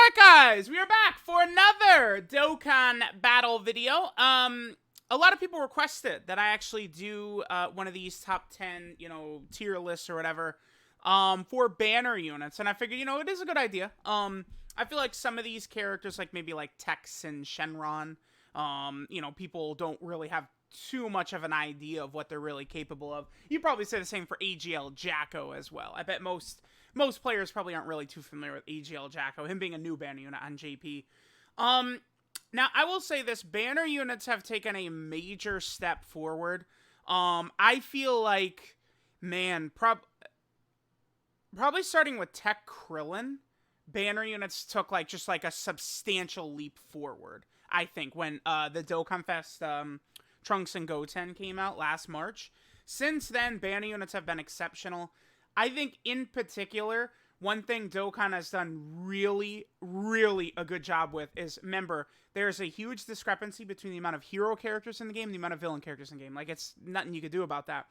Alright guys, we are back for another Dokkan battle video. A lot of people requested that I actually do one of these top 10, tier lists or whatever, for banner units, and I figured, it is a good idea. I feel like some of these characters, like maybe like Syn Shenron, people don't really have too much of an idea of what they're really capable of. You probably say the same for AGL Jaco as well. I bet most players probably aren't really too familiar with AGL Jaco, him being a new banner unit on JP. Now, I will say this, banner units have taken a major step forward. I feel like, man, probably starting with Tech Krillin, banner units took just a substantial leap forward, I think, when the Dokkan Fest Trunks and Goten came out last March. Since then, banner units have been exceptional. I think, in particular, one thing Dokkan has done really, really a good job with is, remember, there's a huge discrepancy between the amount of hero characters in the game and the amount of villain characters in the game. It's nothing you could do about that.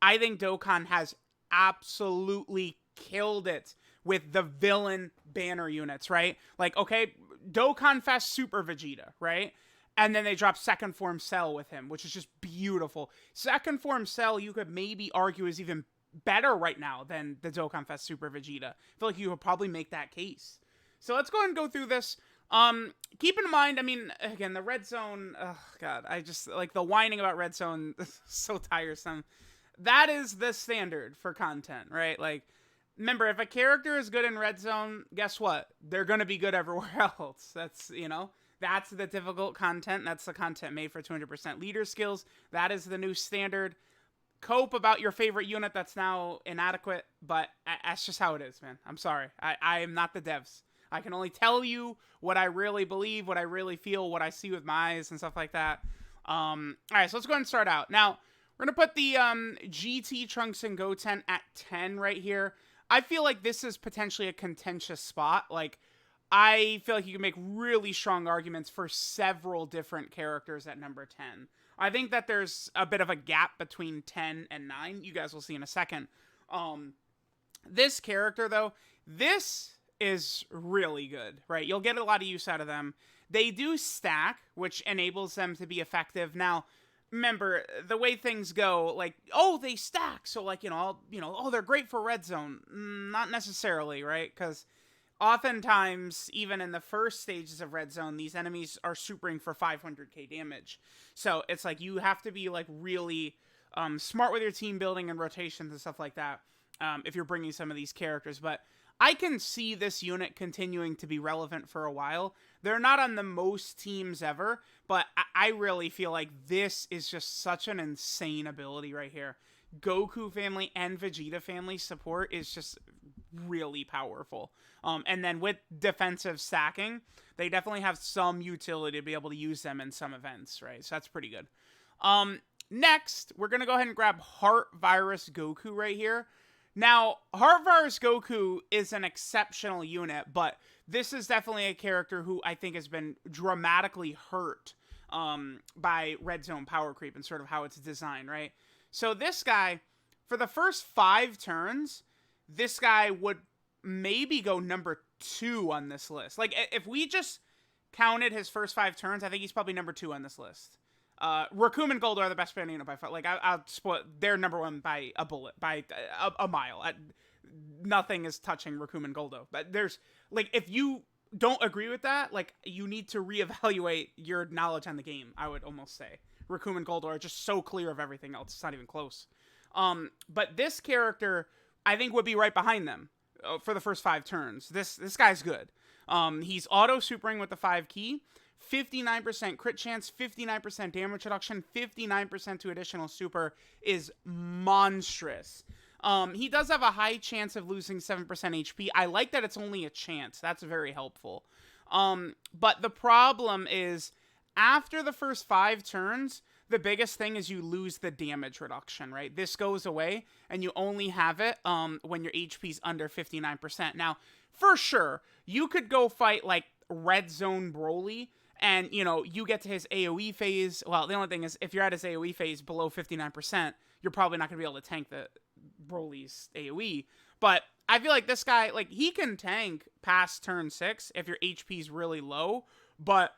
I think Dokkan has absolutely killed it with the villain banner units, right? Okay, Dokkan Fest Super Vegeta, right? And then they drop Second Form Cell with him, which is just beautiful. Second Form Cell, you could maybe argue, is even better right now than the Dokkan Fest Super Vegeta. I feel like you could probably make that case. So let's go ahead and go through this. Keep in mind, again, the Red Zone, oh god, I just, the whining about Red Zone is so tiresome. That is the standard for content, right? Remember, if a character is good in Red Zone, guess what? They're gonna be good everywhere else. That's, that's the difficult content. That's the content made for 200% leader skills. That is the new standard. Cope about your favorite unit that's now inadequate, but that's just how it is, man. I'm sorry. I am not the devs. I can only tell you what I really believe, what I really feel, what I see with my eyes and stuff like that. Alright, so let's go ahead and start out. Now, we're going to put the GT Trunks and Goten at 10 right here. I feel like this is potentially a contentious spot. I feel like you can make really strong arguments for several different characters at number 10. I think that there's a bit of a gap between 10 and 9. You guys will see in a second. This character, though, this is really good, right? You'll get a lot of use out of them. They do stack, which enables them to be effective. Now, remember, the way things go, they stack, so, they're great for Red Zone. Not necessarily, right? Because oftentimes, even in the first stages of Red Zone, these enemies are supering for 500k damage. So it's you have to be really smart with your team building and rotations and stuff like that if you're bringing some of these characters. But I can see this unit continuing to be relevant for a while. They're not on the most teams ever, but I really feel like this is just such an insane ability right here. Goku family and Vegeta family support is just really powerful. And then with defensive stacking, they definitely have some utility to be able to use them in some events, right? So that's pretty good. Next, we're going to go ahead and grab Heart Virus Goku right here. Now, Heart Virus Goku is an exceptional unit, but this is definitely a character who I think has been dramatically hurt by Red Zone power creep and sort of how it's designed, right? So this guy, for the first 5 turns, this guy would maybe go number 2 on this list. If we just counted his first 5 turns, I think he's probably number 2 on this list. Recoome and Guldo are the best banner unit by far. I'll split. They're number 1 by a bullet, by a mile. Nothing is touching Recoome and Guldo. But there's, if you don't agree with that, you need to reevaluate your knowledge on the game, I would almost say. Recoome and Guldo are just so clear of everything else. It's not even close. But this character, I think, would be right behind them for the first 5 turns. This guy's good. He's auto-supering with the 5 key. 59% crit chance, 59% damage reduction, 59% to additional super is monstrous. He does have a high chance of losing 7% HP. I like that it's only a chance. That's very helpful. But the problem is, after the first 5 turns, the biggest thing is you lose the damage reduction, right? This goes away, and you only have it when your HP's under 59%. Now, for sure, you could go fight, Red Zone Broly, and, you get to his AoE phase. Well, the only thing is, if you're at his AoE phase below 59%, you're probably not going to be able to tank the Broly's AoE. But I feel like this guy, like, he can tank past turn 6 if your HP's really low, but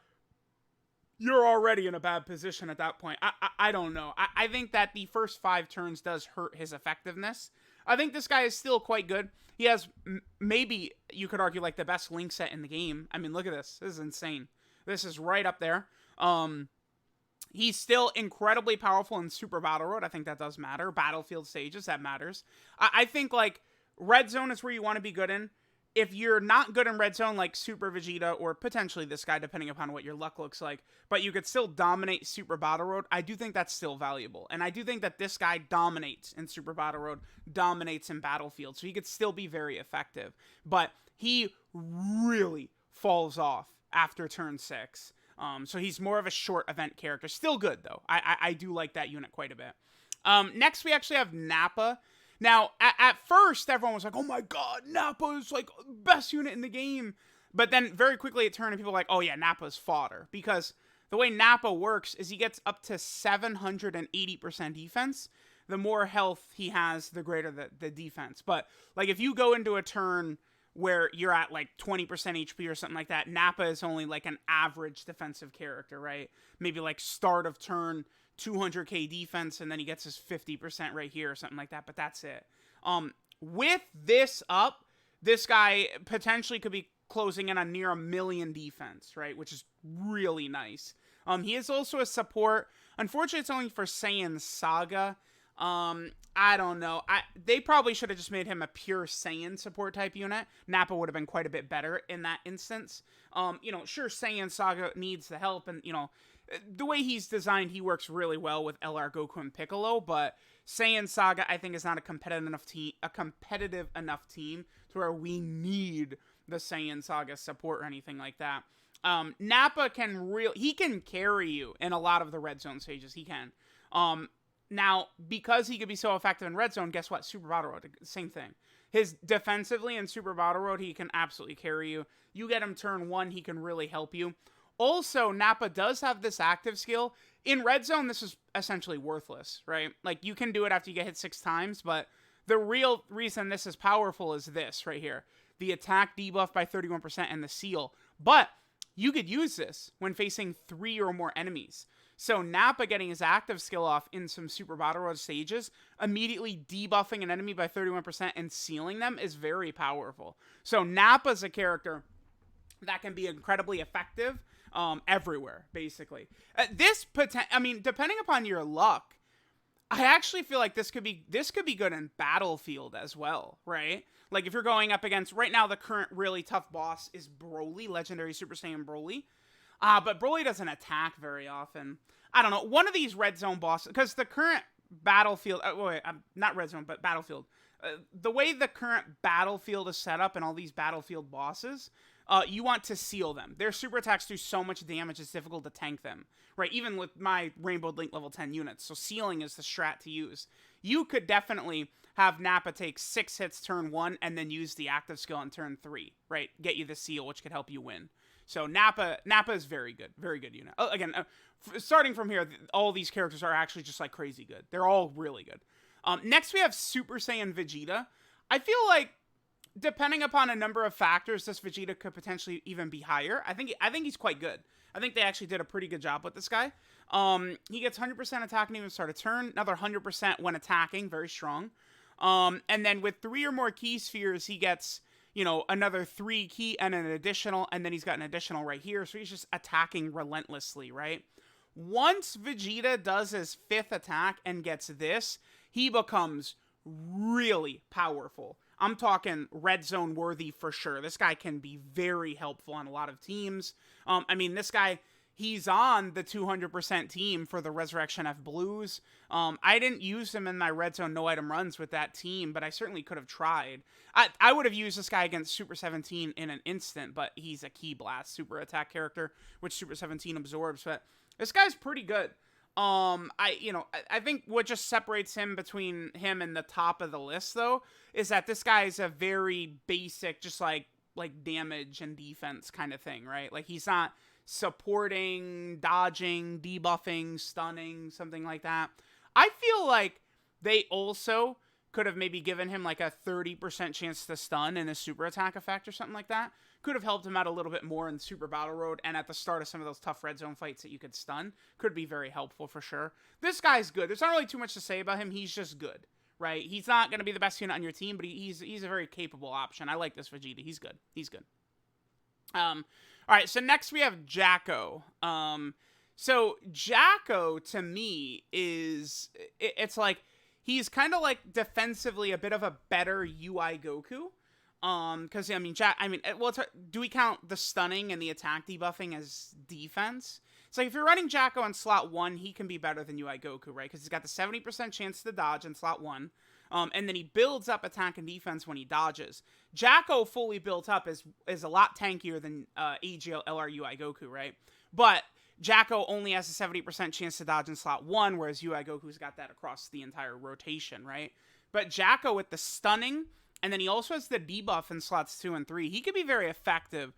you're already in a bad position at that point. I don't know. I think that the first 5 turns does hurt his effectiveness. I think this guy is still quite good. He has, maybe, you could argue, like, the best link set in the game. I mean, look at this. This is insane. This is right up there. He's still incredibly powerful in Super Battle Road. I think that does matter. Battlefield stages, that matters. I think, like, Red Zone is where you want to be good in. If you're not good in Red Zone, like Super Vegeta, or potentially this guy, depending upon what your luck looks like, but you could still dominate Super Battle Road, I do think that's still valuable. And I do think that this guy dominates in Super Battle Road, dominates in Battlefield, so he could still be very effective. But he really falls off after turn 6. So he's more of a short event character. Still good, though. I do like that unit quite a bit. Next, we actually have Nappa. Now, at first, everyone was like, oh my god, Nappa is, like, best unit in the game. But then, very quickly, it turned and people were like, oh yeah, Nappa's fodder. Because the way Nappa works is he gets up to 780% defense. The more health he has, the greater the defense. But, like, if you go into a turn where you're at, like, 20% HP or something like that, Nappa is only, like, an average defensive character, right? Maybe, like, start of turn, 200k defense, and then he gets his 50% right here or something like that, but that's it. With this up, this guy potentially could be closing in on near 1 million defense, right? Which is really nice. He is also a support. Unfortunately, it's only for Saiyan Saga. I don't know. They probably should have just made him a pure Saiyan support type unit. Nappa would have been quite a bit better in that instance. Sure, Saiyan Saga needs the help, and, the way he's designed, he works really well with LR Goku and Piccolo, but Saiyan Saga, I think, is not a competitive enough team to where we need the Saiyan Saga support or anything like that. Nappa he can carry you in a lot of the Red Zone stages. He can. Now, because he could be so effective in Red Zone, guess what? Super Battle Road, same thing. His defensively in Super Battle Road, he can absolutely carry you. You get him turn 1, he can really help you. Also, Nappa does have this active skill. In Red Zone, this is essentially worthless, right? Like, you can do it after you get hit 6 times, but the real reason this is powerful is this right here. The attack debuff by 31% and the seal. But you could use this when facing 3 or more enemies. So Nappa getting his active skill off in some Super Battle Road stages, immediately debuffing an enemy by 31% and sealing them is very powerful. So Nappa's a character that can be incredibly effective everywhere, basically. Depending upon your luck, I actually feel like this could be good in Battlefield as well, right? Like, if you're going up against, right now, the current really tough boss is Broly, Legendary Super Saiyan Broly. But Broly doesn't attack very often. I don't know. One of these Red Zone bosses, because the current Battlefield, not Red Zone, but Battlefield. The way the current Battlefield is set up and all these Battlefield bosses, you want to seal them. Their super attacks do so much damage, it's difficult to tank them, right? Even with my Rainbow Link level 10 units. So sealing is the strat to use. You could definitely have Nappa take 6 hits turn 1 and then use the active skill on turn 3, right? Get you the seal, which could help you win. So Nappa is very good unit. Again, starting from here, all these characters are actually just, like, crazy good. They're all really good. Next, we have Super Saiyan Vegeta. I feel like, depending upon a number of factors, this Vegeta could potentially even be higher. I think he's quite good. I think they actually did a pretty good job with this guy. He gets 100% attack and even start a turn. Another 100% when attacking. Very strong. And then with 3 or more key spheres, he gets, another 3 key and an additional. And then he's got an additional right here. So he's just attacking relentlessly, right? Once Vegeta does his 5th attack and gets this, he becomes really powerful. I'm talking Red Zone worthy for sure. This guy can be very helpful on a lot of teams. This guy, he's on the 200% team for the Resurrection F Blues. I didn't use him in my Red Zone no item runs with that team, but I certainly could have tried. I would have used this guy against Super 17 in an instant, but he's a Ki Blast super attack character, which Super 17 absorbs. But this guy's pretty good. I think what just separates him between him and the top of the list, though, is that this guy is a very basic, just like damage and defense kind of thing, right? Like, he's not supporting, dodging, debuffing, stunning, something like that. I feel like they also could have maybe given him like a 30% chance to stun in a super attack effect or something like that. Could have helped him out a little bit more in Super Battle Road and at the start of some of those tough red zone fights that you could stun. Could be very helpful for sure. This guy's good. There's not really too much to say about him. He's just good, right? He's not going to be the best unit on your team, but he's a very capable option. I like this Vegeta. He's good. He's good. All right, so next we have Jaco. So Jaco, to me, it's like, he's kind of like defensively a bit of a better UI Goku. Because do we count the stunning and the attack debuffing as defense? So if you're running Jaco on slot 1, he can be better than UI Goku, right? Because he's got the 70% chance to dodge in slot 1. And then he builds up attack and defense when he dodges. Jaco fully built up is a lot tankier than AGL LR UI Goku, right? But Jaco only has a 70% chance to dodge in slot 1, whereas UI Goku's got that across the entire rotation, right? But Jaco with the stunning, and then he also has the debuff in slots 2 and 3. He could be very effective.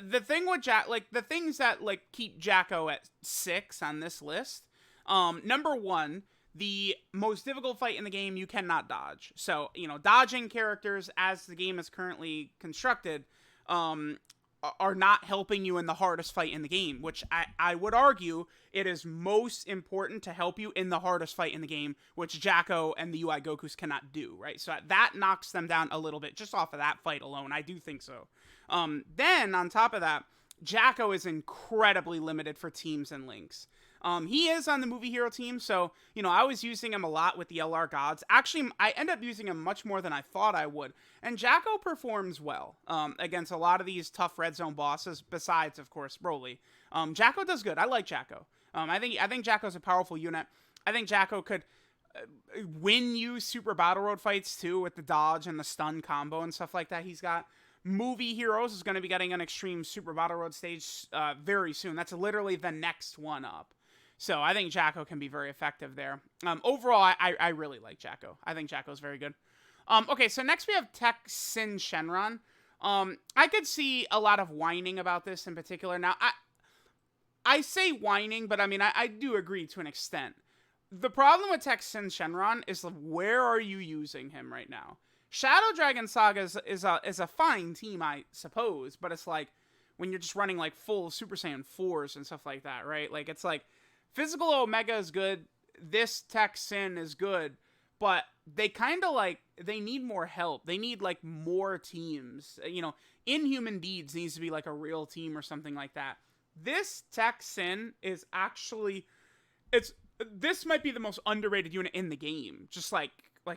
The thing with the things that keep Jaco at 6 on this list. Number 1, the most difficult fight in the game you cannot dodge. So dodging characters as the game is currently constructed, are not helping you in the hardest fight in the game, which I would argue it is most important to help you in the hardest fight in the game, which Jaco and the UI Gokus cannot do, right? So that knocks them down a little bit just off of that fight alone. I do think so. Then on top of that, Jaco is incredibly limited for teams and links. He is on the movie hero team, so, I was using him a lot with the LR gods. Actually, I end up using him much more than I thought I would. And Jaco performs well against a lot of these tough red zone bosses, besides, of course, Broly. Jaco does good. I like Jaco. I think Jaco's a powerful unit. I think Jaco could win you Super Battle Road fights, too, with the dodge and the stun combo and stuff like that he's got. Movie Heroes is going to be getting an Extreme Super Battle Road stage very soon. That's literally the next one up. So I think Jaco can be very effective there. Overall, I really like Jaco. I think Jaco's very good. Okay, so next we have Tech Syn Shenron. I could see a lot of whining about this in particular. Now, I say whining, but I do agree to an extent. The problem with Tech Syn Shenron is where are you using him right now? Shadow Dragon Saga is a fine team, I suppose, but it's like when you're just running full Super Saiyan 4s and stuff like that, right? It's like Physical Omega is good, this Tech Syn is good, but they kind of they need more help. They need more teams. Inhuman Deeds needs to be a real team or something like that. This Tech Syn is actually, this might be the most underrated unit in the game, just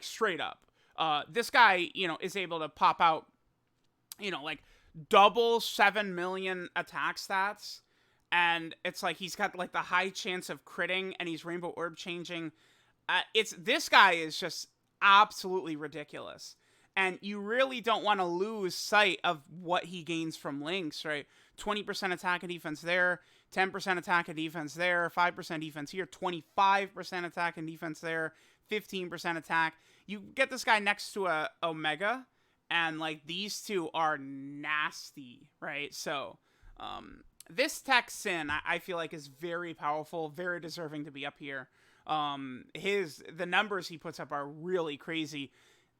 straight up. This guy, is able to pop out, double 7 million attack stats. And it's he's got the high chance of critting, and he's Rainbow Orb changing. This guy is just absolutely ridiculous. And you really don't want to lose sight of what he gains from links, right? 20% attack and defense there, 10% attack and defense there, 5% defense here, 25% attack and defense there, 15% attack. You get this guy next to a Omega, and these two are nasty, right? So, this Tech Syn, I feel is very powerful, very deserving to be up here. The numbers he puts up are really crazy.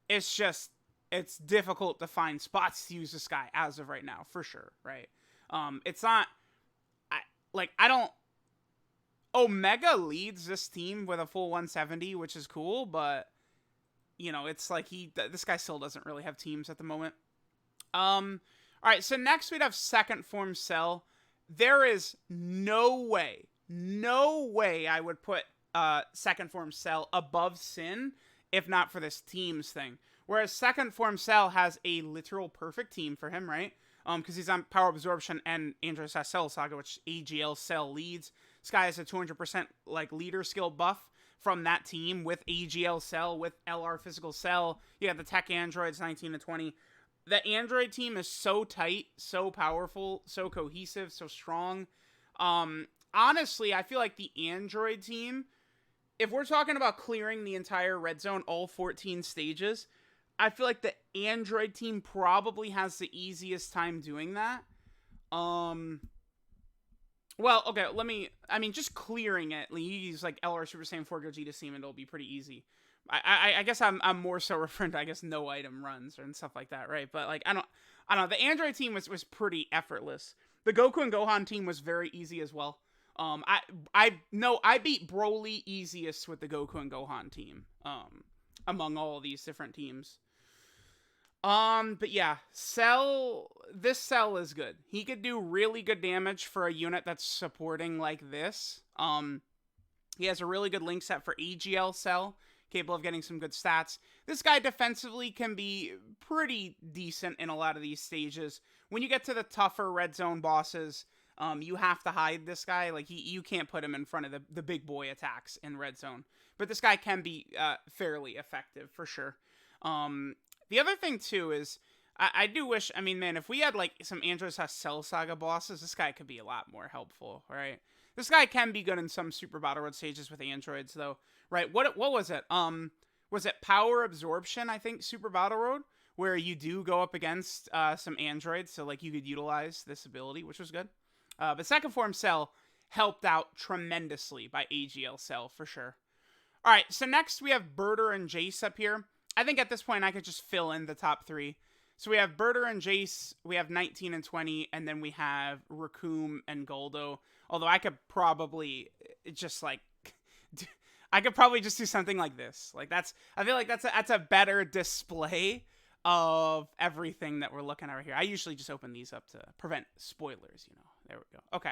It's difficult to find spots to use this guy as of right now, for sure, right? It's not, Omega leads this team with a full 170, which is cool, but, it's this guy still doesn't really have teams at the moment. Alright, so next we'd have Second Form Cell. There is no way I would put Second Form Cell above Syn if not for this teams thing. Whereas Second Form Cell has a literal perfect team for him, right? Because he's on Power Absorption and Android Cell Saga, which AGL Cell leads. This guy has a 200% leader skill buff from that team with AGL Cell, with LR Physical Cell. You got the Tech Androids 19 to 20. The Android team is so tight, so powerful, so cohesive, so strong. Honestly, I feel the Android team, if we're talking about clearing the entire red zone, all 14 stages, I feel the Android team probably has the easiest time doing that. Well, okay, just clearing it. You use LR Super Saiyan 4 Gogeta Semen, it'll be pretty easy. I guess I'm more so referring to, I guess, no item runs and stuff like that, right? But like I don't know. The Android team was pretty effortless. The Goku and Gohan team was very easy as well. I beat Broly easiest with the Goku and Gohan team. Among all these different teams. But yeah, this Cell is good. He could do really good damage for a unit that's supporting like this. He has a really good link set for AGL Cell, capable of getting some good stats. This guy defensively can be pretty decent in a lot of these stages. When you get to the tougher red zone bosses, you have to hide this guy. Like you can't put him in front of the big boy attacks in red zone. But this guy can be fairly effective for sure. The other thing too is I do wish, I mean, man, if we had like some Andros Cell Saga bosses, this guy could be a lot more helpful, right? This guy can be good in some Super Battle Road stages with androids though, right? What was it? Was it Power Absorption, I think, Super Battle Road, where you do go up against some androids, so like you could utilize this ability, which was good. But Second Form Cell helped out tremendously by AGL Cell for sure. All right, so next we have Burter and Jeice up here. I think at this point I could just fill in the top three. So we have Burter and Jeice, we have 19 and 20, and then we have Recoome and Guldo. Although I could probably just like, I could probably just do something like this. Like I feel like that's a better display of everything that we're looking at right here. I usually just open these up to prevent spoilers, you know. There we go. Okay.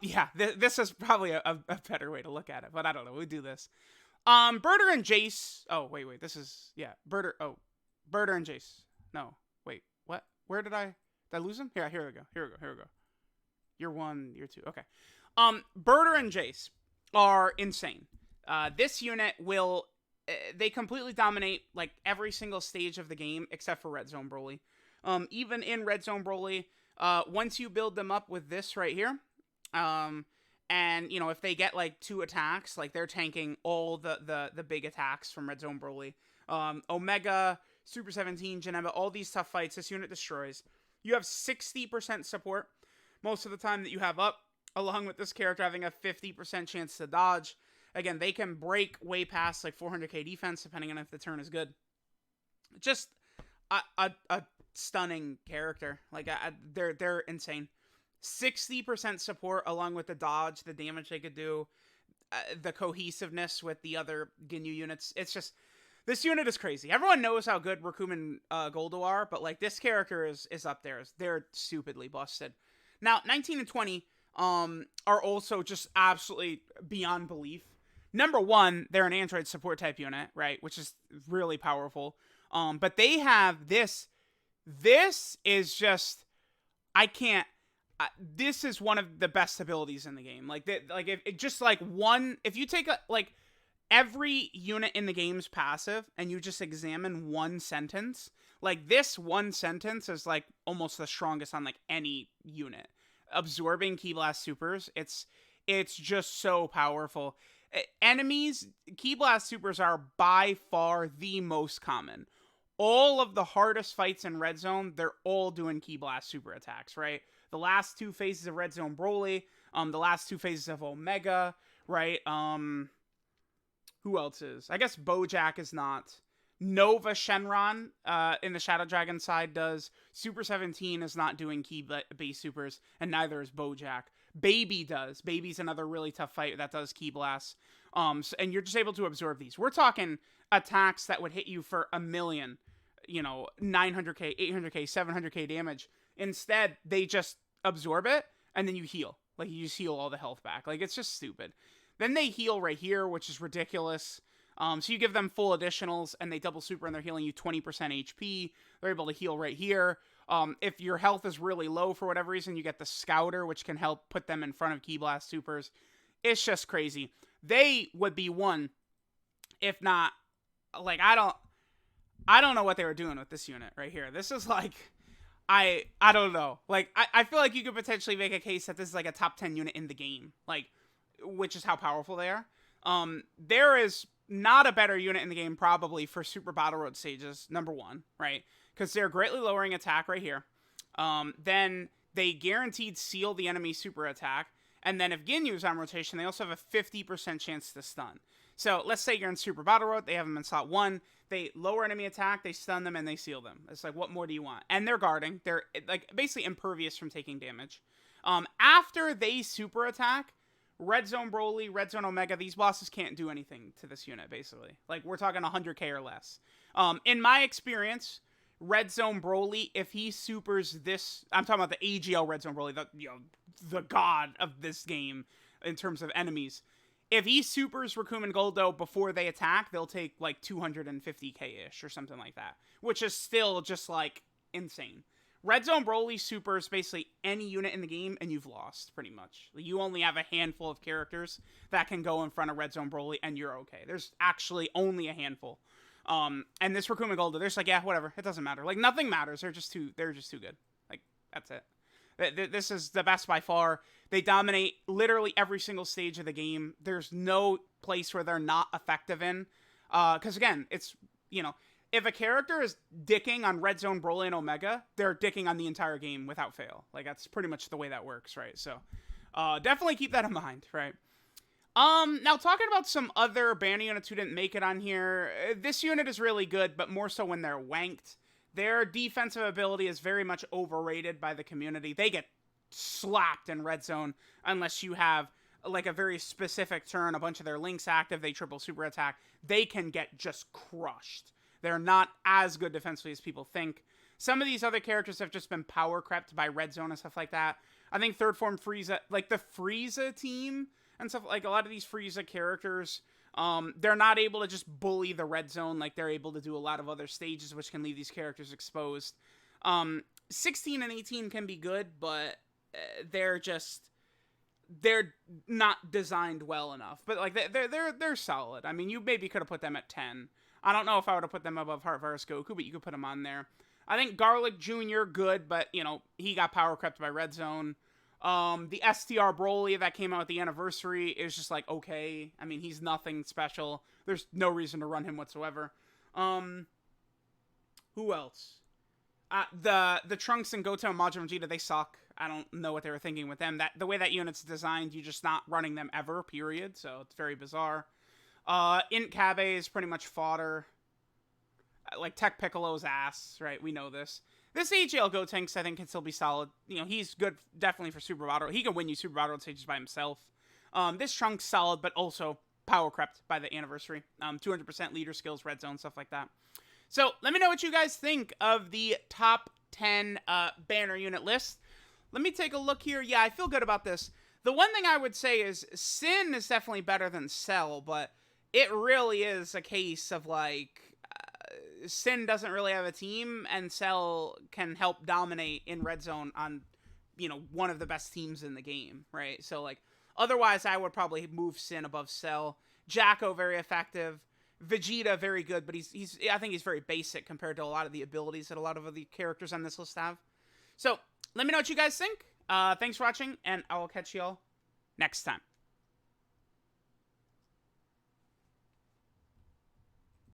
Yeah, this is probably a better way to look at it, but I don't know. We'll do this. Burter and Jeice. Oh, wait. This is, yeah, Burter. Oh, Burter and Jeice. No, wait, what? Where did I lose him? Here we go. You're 1, you're 2. Okay. Burter and Jeice are insane. This unit will, they completely dominate like every single stage of the game except for Red Zone Broly. Even in Red Zone Broly, once you build them up with this right here, and, you know, if they get, like, 2 attacks, like, they're tanking all the big attacks from Red Zone Broly. Omega, Super 17, Janemba, all these tough fights, this unit destroys. You have 60% support most of the time that you have up, along with this character having a 50% chance to dodge. Again, they can break way past, like, 400k defense, depending on if the turn is good. Just a stunning character. Like, they're insane. 60% support along with the dodge, the damage they could do, the cohesiveness with the other Ginyu units. It's just, this unit is crazy. Everyone knows how good Recoome and Guldo are, but like this character is up there. They're stupidly busted. Now, 19 and 20 are also just absolutely beyond belief. Number one, they're an android support type unit, right? Which is really powerful. But they have this. This is just, I can't. This is one of the best abilities in the game. Like, if you take like every unit in the game's passive and you just examine one sentence, like this one sentence is like almost the strongest on like any unit. Absorbing Ki Blast supers, it's just so powerful. Enemies, Ki Blast supers are by far the most common. All of the hardest fights in Red Zone, they're all doing Ki Blast super attacks, right? The last 2 phases of Red Zone Broly, the last 2 phases of Omega, right? Who else is? I guess Bojack is not. Nova Shenron in the Shadow Dragon side does. Super 17 is not doing Ki base supers, and neither is Bojack. Baby does. Baby's another really tough fight that does Ki Blast. And you're just able to absorb these. We're talking attacks that would hit you for 1,000,000, 900k, 800k, 700k damage. Instead, they just absorb it, and then you heal. Like, you just heal all the health back. Like, it's just stupid. Then they heal right here, which is ridiculous. So you give them full additionals, and they double super, and they're healing you 20% HP. They're able to heal right here. If your health is really low for whatever reason, you get the Scouter, which can help put them in front of Ki Blast supers. It's just crazy. They would be one, if not, like, I don't know what they were doing with this unit right here. This is like, I don't know. Like, I feel like you could potentially make a case that this is like a top 10 unit in the game, like, which is how powerful they are. There is not a better unit in the game probably for Super Battle Road stages, number one, right? Because they're greatly lowering attack right here. Then they guaranteed seal the enemy super attack. And then if Ginyu's on rotation, they also have a 50% chance to stun. So let's say you're in Super Battle Road, they have them in slot 1, they lower enemy attack, they stun them, and they seal them. It's like, what more do you want? And they're guarding. They're like basically impervious from taking damage. After they super attack, Red Zone Broly, Red Zone Omega, these bosses can't do anything to this unit, basically. Like, we're talking 100k or less. In my experience, Red Zone Broly, if he supers this, I'm talking about the AGL Red Zone Broly, the god of this game in terms of enemies. If he supers Recoome and Guldo before they attack, they'll take like 250k-ish or something like that, which is still just like insane. Red Zone Broly supers basically any unit in the game, and you've lost, pretty much. You only have a handful of characters that can go in front of Red Zone Broly, and you're okay. There's actually only a handful. And this Recoome and Guldo, they're just like, yeah, whatever, it doesn't matter. Like, nothing matters. They're just too good. Like, that's it. This is the best by far. They dominate literally every single stage of the game. There's no place where they're not effective in. Because again, it's, you know, if a character is dicking on Red Zone, Broly, and Omega, they're dicking on the entire game without fail. Like, that's pretty much the way that works, right? So, definitely keep that in mind, right? Now talking about some other banner units who didn't make it on here, this unit is really good, but more so when they're wanked. Their defensive ability is very much overrated by the community. They get slapped in Red Zone unless you have like a very specific turn, a bunch of their links active, they triple super attack. They can get just crushed. They're not as good defensively as people think. Some of these other characters have just been power crept by Red Zone and stuff like that. I think third form Frieza, like the Frieza team and stuff, like a lot of these Frieza characters, they're not able to just bully the Red Zone like they're able to do a lot of other stages, which can leave these characters exposed. 16 and 18 can be good, but they're not designed well enough. But like they're solid. I mean, you maybe could have put them at 10. I don't know if I would have put them above Heart Virus Goku, but you could put them on there. I think Garlic Jr. good, but you know, he got power crept by Red Zone. The STR Broly that came out with the anniversary is just like, okay. I mean, he's nothing special. There's no reason to run him whatsoever. Who else? The Trunks and Goten and Majin Vegeta, they suck. I don't know what they were thinking with them. The way that unit's designed, you're just not running them ever, period. So it's very bizarre. Int Kabe is pretty much fodder. Like Tech Piccolo's ass, right? We know this. This AGL Gotenks, I think, can still be solid. You know, he's good, definitely for Super Battle. He can win you Super Battle stages by himself. This Trunks solid, but also power crept by the anniversary. 200% leader skills, Red Zone, stuff like that. So let me know what you guys think of the top 10 banner unit list. Let me take a look here. Yeah, I feel good about this. The one thing I would say is Syn is definitely better than Cell, but it really is a case of like Syn doesn't really have a team, and Cell can help dominate in Red Zone on, you know, one of the best teams in the game, right? So like, otherwise I would probably move Syn above Cell. Jaco, very effective. Vegeta, very good, but I think he's very basic compared to a lot of the abilities that a lot of the characters on this list have. So let me know what you guys think. Thanks for watching, and I will catch y'all next time.